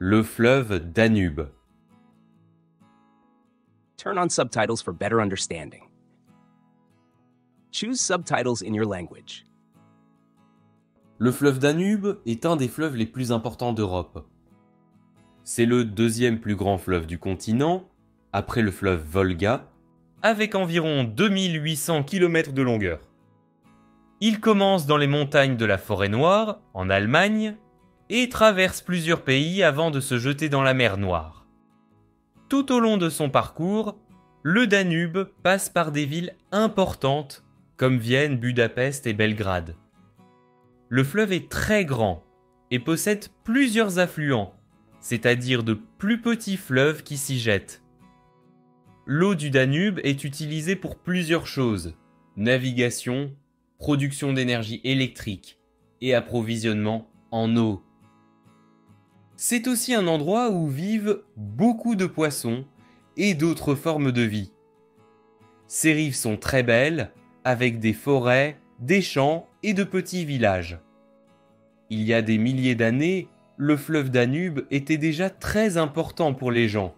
Le fleuve Danube. Turn on subtitles for better understanding. Choose subtitles in your language. Le fleuve Danube est un des fleuves les plus importants d'Europe. C'est le deuxième plus grand fleuve du continent, après le fleuve Volga, avec environ 2800 km de longueur. Il commence dans les montagnes de la Forêt-Noire, en Allemagne, et traverse plusieurs pays avant de se jeter dans la mer Noire. Tout au long de son parcours, le Danube passe par des villes importantes comme Vienne, Budapest et Belgrade. Le fleuve est très grand et possède plusieurs affluents, c'est-à-dire de plus petits fleuves qui s'y jettent. L'eau du Danube est utilisée pour plusieurs choses: navigation, production d'énergie électrique et approvisionnement en eau. C'est aussi un endroit où vivent beaucoup de poissons et d'autres formes de vie. Ses rives sont très belles, avec des forêts, des champs et de petits villages. Il y a des milliers d'années, le fleuve Danube était déjà très important pour les gens.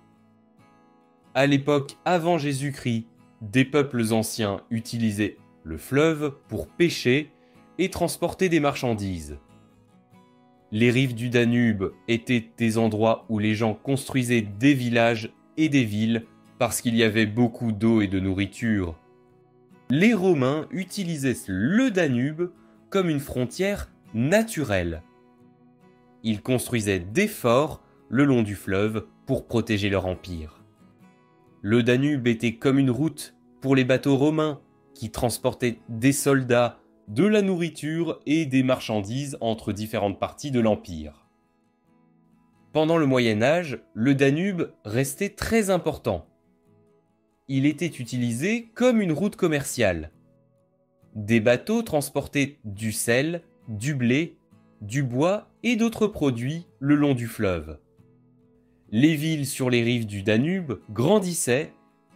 À l'époque avant Jésus-Christ, des peuples anciens utilisaient le fleuve pour pêcher et transporter des marchandises. Les rives du Danube étaient des endroits où les gens construisaient des villages et des villes parce qu'il y avait beaucoup d'eau et de nourriture. Les Romains utilisaient le Danube comme une frontière naturelle. Ils construisaient des forts le long du fleuve pour protéger leur empire. Le Danube était comme une route pour les bateaux romains qui transportaient des soldats, de la nourriture et des marchandises entre différentes parties de l'Empire. Pendant le Moyen Âge, le Danube restait très important. Il était utilisé comme une route commerciale. Des bateaux transportaient du sel, du blé, du bois et d'autres produits le long du fleuve. Les villes sur les rives du Danube grandissaient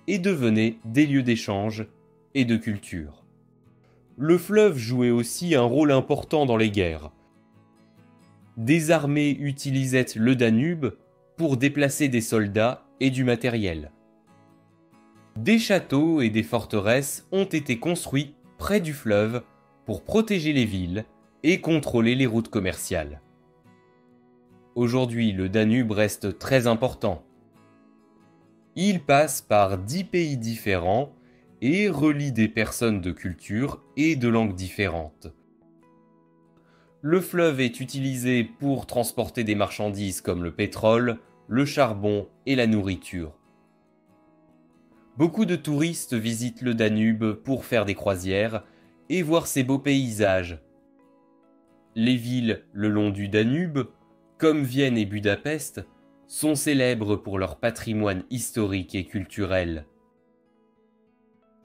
et devenaient des lieux d'échange et de culture. Le fleuve jouait aussi un rôle important dans les guerres. Des armées utilisaient le Danube pour déplacer des soldats et du matériel. Des châteaux et des forteresses ont été construits près du fleuve pour protéger les villes et contrôler les routes commerciales. Aujourd'hui, le Danube reste très important. Il passe par 10 pays différents et relie des personnes de cultures et de langues différentes. Le fleuve est utilisé pour transporter des marchandises comme le pétrole, le charbon et la nourriture. Beaucoup de touristes visitent le Danube pour faire des croisières et voir ses beaux paysages. Les villes le long du Danube, comme Vienne et Budapest, sont célèbres pour leur patrimoine historique et culturel.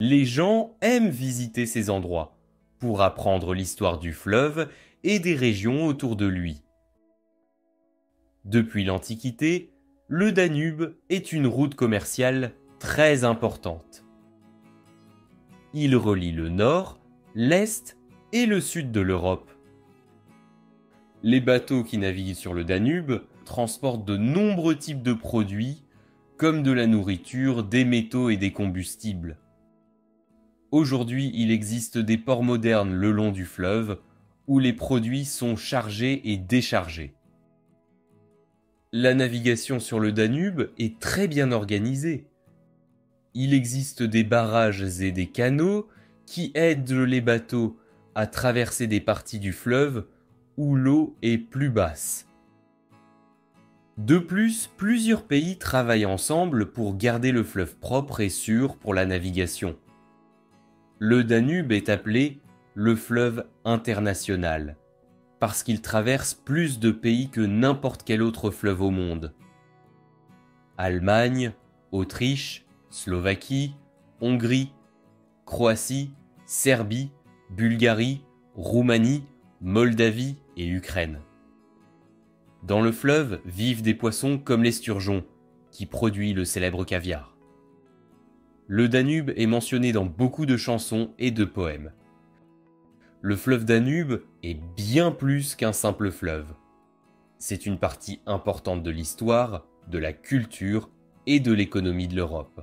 Les gens aiment visiter ces endroits pour apprendre l'histoire du fleuve et des régions autour de lui. Depuis l'Antiquité, le Danube est une route commerciale très importante. Il relie le nord, l'est et le sud de l'Europe. Les bateaux qui naviguent sur le Danube transportent de nombreux types de produits, comme de la nourriture, des métaux et des combustibles. Aujourd'hui, il existe des ports modernes le long du fleuve, où les produits sont chargés et déchargés. La navigation sur le Danube est très bien organisée. Il existe des barrages et des canaux qui aident les bateaux à traverser des parties du fleuve où l'eau est plus basse. De plus, plusieurs pays travaillent ensemble pour garder le fleuve propre et sûr pour la navigation. Le Danube est appelé le fleuve international, parce qu'il traverse plus de pays que n'importe quel autre fleuve au monde. Allemagne, Autriche, Slovaquie, Hongrie, Croatie, Serbie, Bulgarie, Roumanie, Moldavie et Ukraine. Dans le fleuve vivent des poissons comme l'esturgeon, qui produit le célèbre caviar. Le Danube est mentionné dans beaucoup de chansons et de poèmes. Le fleuve Danube est bien plus qu'un simple fleuve. C'est une partie importante de l'histoire, de la culture et de l'économie de l'Europe.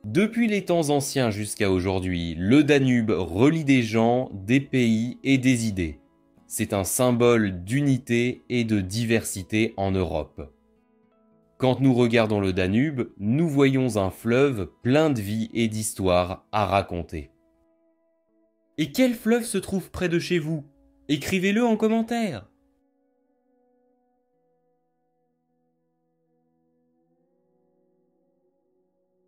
Depuis les temps anciens jusqu'à aujourd'hui, le Danube relie des gens, des pays et des idées. C'est un symbole d'unité et de diversité en Europe. Quand nous regardons le Danube, nous voyons un fleuve plein de vie et d'histoire à raconter. Et quel fleuve se trouve près de chez vous? Écrivez-le en commentaire.